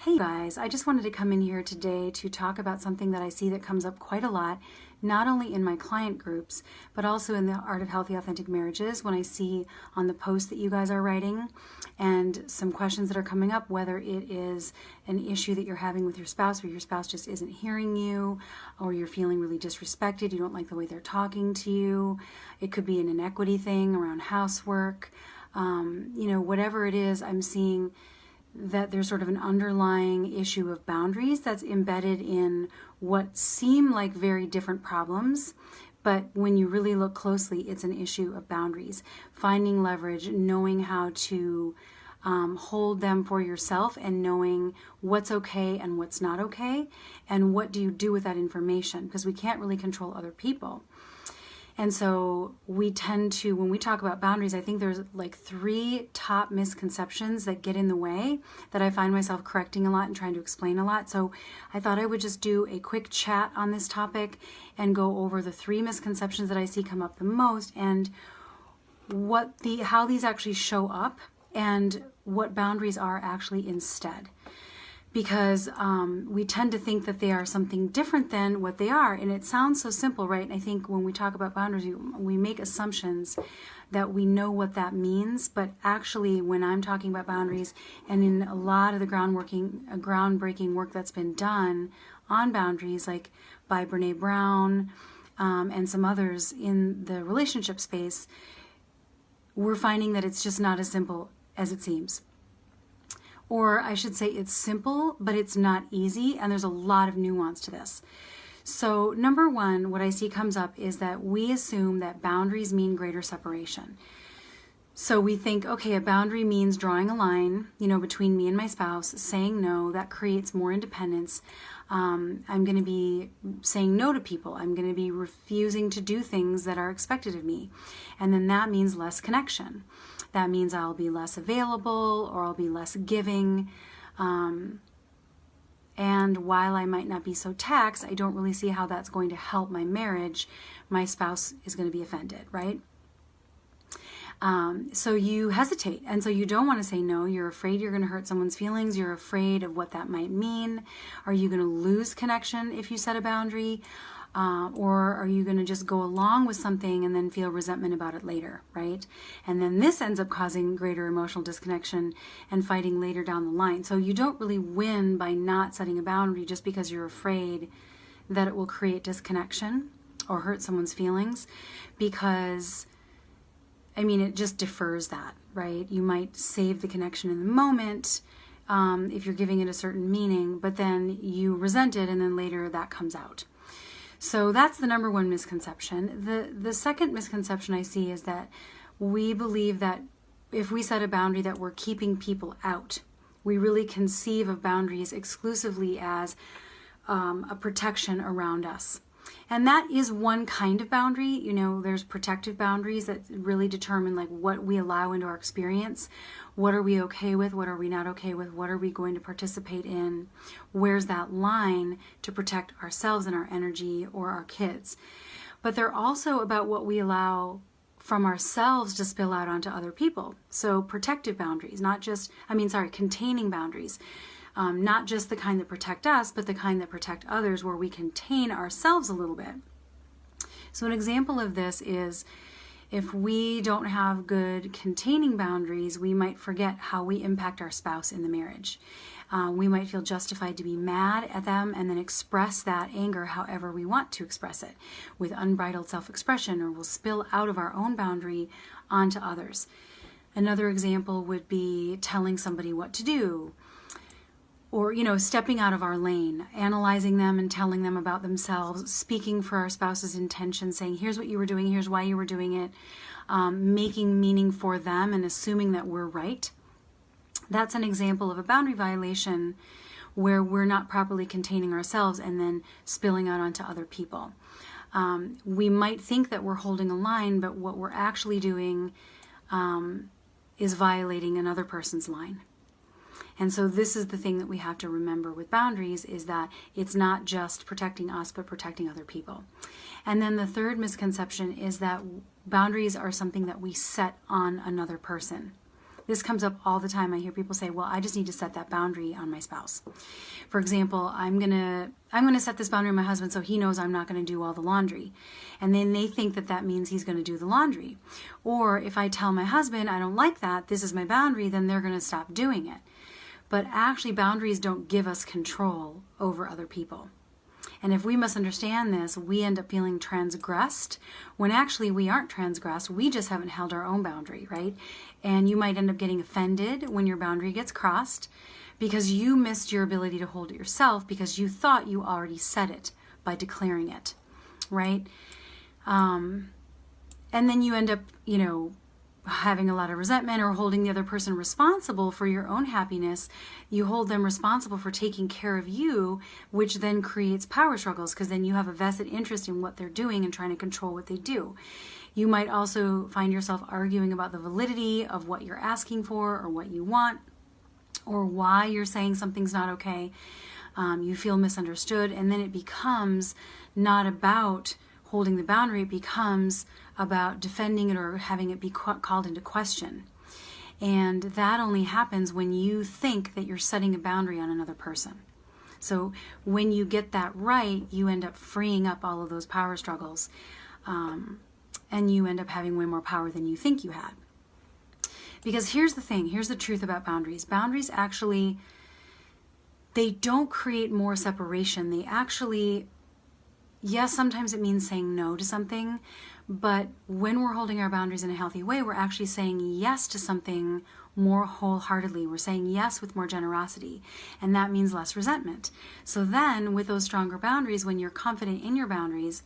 Hey guys, I just wanted to come in here today to talk about something that I see that comes up quite a lot, not only in my client groups, but also in the Art of Healthy Authentic Marriages when I see on the posts that you guys are writing and some questions that are coming up, whether it is an issue that you're having with your spouse where your spouse just isn't hearing you, or you're feeling really disrespected, you don't like the way they're talking to you. It could be an inequity thing around housework. Whatever it is, I'm seeing that there's sort of an underlying issue of boundaries that's embedded in what seem like very different problems. But when you really look closely, it's an issue of boundaries. Finding leverage, knowing how to hold them for yourself, and knowing what's okay and what's not okay, and what do you do with that information, because we can't really control other people. And so we tend to, when we talk about boundaries, I think there's like 3 top misconceptions that get in the way that I find myself correcting a lot and trying to explain a lot. So I thought I would just do a quick chat on this topic and go over the 3 misconceptions that I see come up the most, and how these actually show up and what boundaries are actually instead. Because we tend to think that they are something different than what they are. And it sounds so simple, right? And I think when we talk about boundaries, we make assumptions that we know what that means. But actually, when I'm talking about boundaries, and in a lot of the groundbreaking work that's been done on boundaries, like by Brene Brown and some others in the relationship space, we're finding that it's just not as simple as it seems. Or I should say it's simple, but it's not easy, and there's a lot of nuance to this. So number 1, what I see comes up is that we assume that boundaries mean greater separation. So we think, okay, a boundary means drawing a line, between me and my spouse, saying no. That creates more independence. I'm going to be saying no to people. I'm going to be refusing to do things that are expected of me. And then that means less connection. That means I'll be less available, or I'll be less giving. And while I might not be so taxed, I don't really see how that's going to help my marriage. My spouse is going to be offended, right? So you hesitate, and so you don't want to say no. You're afraid you're going to hurt someone's feelings. You're afraid of what that might mean. Are you going to lose connection if you set a boundary? Or are you going to just go along with something and then feel resentment about it later, right? And then this ends up causing greater emotional disconnection and fighting later down the line. So you don't really win by not setting a boundary just because you're afraid that it will create disconnection or hurt someone's feelings, because it just defers that, right? You might save the connection in the moment if you're giving it a certain meaning, but then you resent it, and then later that comes out. So that's the number 1 misconception. The second misconception I see is that we believe that if we set a boundary that we're keeping people out. We really conceive of boundaries exclusively as a protection around us. And that is one kind of boundary. There's protective boundaries that really determine what we allow into our experience. What are we okay with? What are we not okay with? What are we going to participate in? Where's that line to protect ourselves and our energy or our kids? But they're also about what we allow from ourselves to spill out onto other people. So protective boundaries, containing boundaries. Not just the kind that protect us, but the kind that protect others, where we contain ourselves a little bit. So an example of this is if we don't have good containing boundaries, we might forget how we impact our spouse in the marriage. We might feel justified to be mad at them and then express that anger however we want to express it, with unbridled self-expression, or we'll spill out of our own boundary onto others. Another example would be telling somebody what to do, or, stepping out of our lane, analyzing them and telling them about themselves, speaking for our spouse's intention, saying, here's what you were doing, here's why you were doing it, making meaning for them and assuming that we're right. That's an example of a boundary violation where we're not properly containing ourselves and then spilling out onto other people. We might think that we're holding a line, but what we're actually doing is violating another person's line. And so this is the thing that we have to remember with boundaries, is that it's not just protecting us, but protecting other people. And then the third misconception is that boundaries are something that we set on another person. This comes up all the time. I hear people say, well, I just need to set that boundary on my spouse. For example, I'm gonna set this boundary on my husband so he knows I'm not going to do all the laundry. And then they think that that means he's going to do the laundry. Or if I tell my husband I don't like that, this is my boundary, then they're going to stop doing it. But actually, boundaries don't give us control over other people. And if we misunderstand this, we end up feeling transgressed when actually we aren't transgressed. We just haven't held our own boundary, right? And you might end up getting offended when your boundary gets crossed because you missed your ability to hold it yourself because you thought you already set it by declaring it, right? And then you end up, having a lot of resentment or holding the other person responsible for your own happiness. You hold them responsible for taking care of you, which then creates power struggles because then you have a vested interest in what they're doing and trying to control what they do. You might also find yourself arguing about the validity of what you're asking for or what you want or why you're saying something's not okay. You feel misunderstood, and then it becomes not about holding the boundary, it becomes about defending it or having it be called into question. And that only happens when you think that you're setting a boundary on another person. So when you get that right, you end up freeing up all of those power struggles, and you end up having way more power than you think you had. Because here's the thing, here's the truth about boundaries. Boundaries actually, they don't create more separation. They actually, yes, sometimes it means saying no to something, but when we're holding our boundaries in a healthy way, we're actually saying yes to something more wholeheartedly. We're saying yes with more generosity, and that means less resentment. So then, with those stronger boundaries, when you're confident in your boundaries,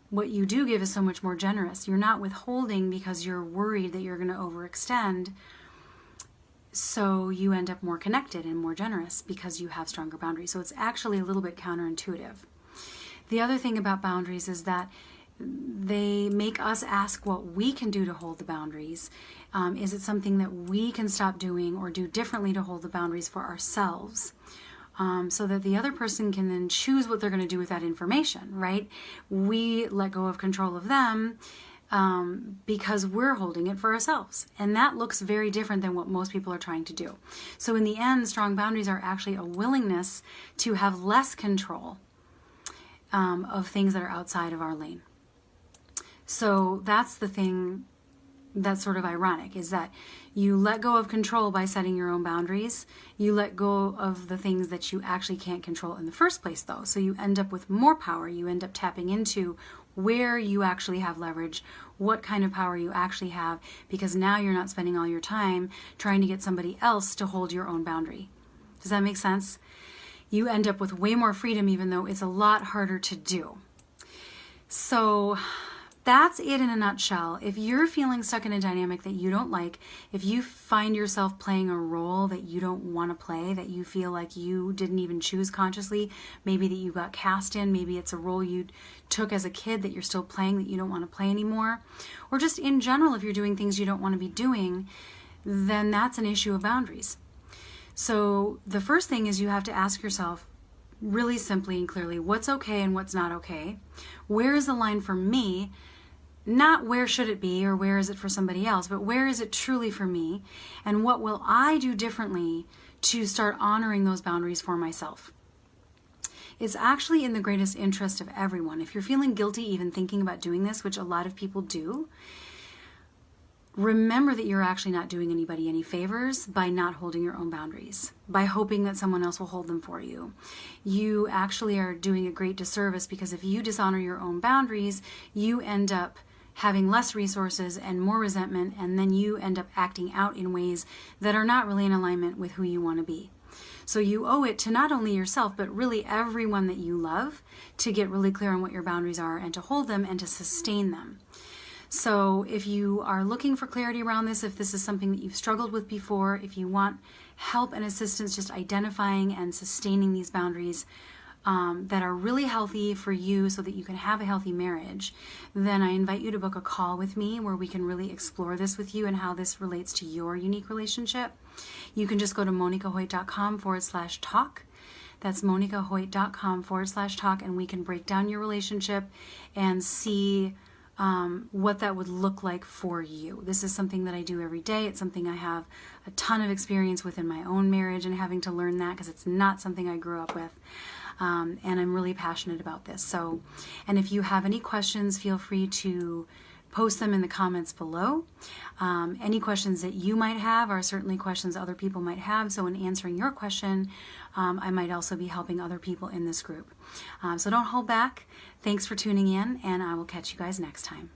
what you do give is so much more generous. You're not withholding because you're worried that you're going to overextend. So you end up more connected and more generous because you have stronger boundaries. So it's actually a little bit counterintuitive. The other thing about boundaries is that they make us ask what we can do to hold the boundaries. Is it something that we can stop doing or do differently to hold the boundaries for ourselves? So that the other person can then choose what they're going to do with that information, right? We let go of control of them because we're holding it for ourselves. And that looks very different than what most people are trying to do. So in the end, strong boundaries are actually a willingness to have less control of things that are outside of our lane. So that's the thing that's sort of ironic, is that you let go of control by setting your own boundaries. You let go of the things that you actually can't control in the first place, though. So you end up with more power. You end up tapping into where you actually have leverage, what kind of power you actually have, because now you're not spending all your time trying to get somebody else to hold your own boundary. Does that make sense? You end up with way more freedom, even though it's a lot harder to do. So that's it in a nutshell. If you're feeling stuck in a dynamic that you don't like, if you find yourself playing a role that you don't want to play, that you feel like you didn't even choose consciously, maybe that you got cast in, maybe it's a role you took as a kid that you're still playing that you don't want to play anymore, or just in general, if you're doing things you don't want to be doing, then that's an issue of boundaries. So the first thing is you have to ask yourself really simply and clearly, what's okay and what's not okay? Where is the line for me? Not where should it be or where is it for somebody else, but where is it truly for me? And what will I do differently to start honoring those boundaries for myself? It's actually in the greatest interest of everyone. If you're feeling guilty even thinking about doing this, which a lot of people do, remember that you're actually not doing anybody any favors by not holding your own boundaries, by hoping that someone else will hold them for you. You actually are doing a great disservice, because if you dishonor your own boundaries, you end up having less resources and more resentment, and then you end up acting out in ways that are not really in alignment with who you want to be. So you owe it to not only yourself, but really everyone that you love to get really clear on what your boundaries are and to hold them and to sustain them. So if you are looking for clarity around this, if this is something that you've struggled with before, if you want help and assistance just identifying and sustaining these boundaries that are really healthy for you so that you can have a healthy marriage, then I invite you to book a call with me where we can really explore this with you and how this relates to your unique relationship. You can just go to monikahoyt.com/talk. That's monikahoyt.com/talk, and we can break down your relationship and see what that would look like for you. This is something that I do every day. It's something I have a ton of experience with in my own marriage and having to learn that because it's not something I grew up with. And I'm really passionate about this. So, and if you have any questions, feel free to post them in the comments below. Any questions that you might have are certainly questions other people might have. So in answering your question, I might also be helping other people in this group. So don't hold back. Thanks for tuning in, and I will catch you guys next time.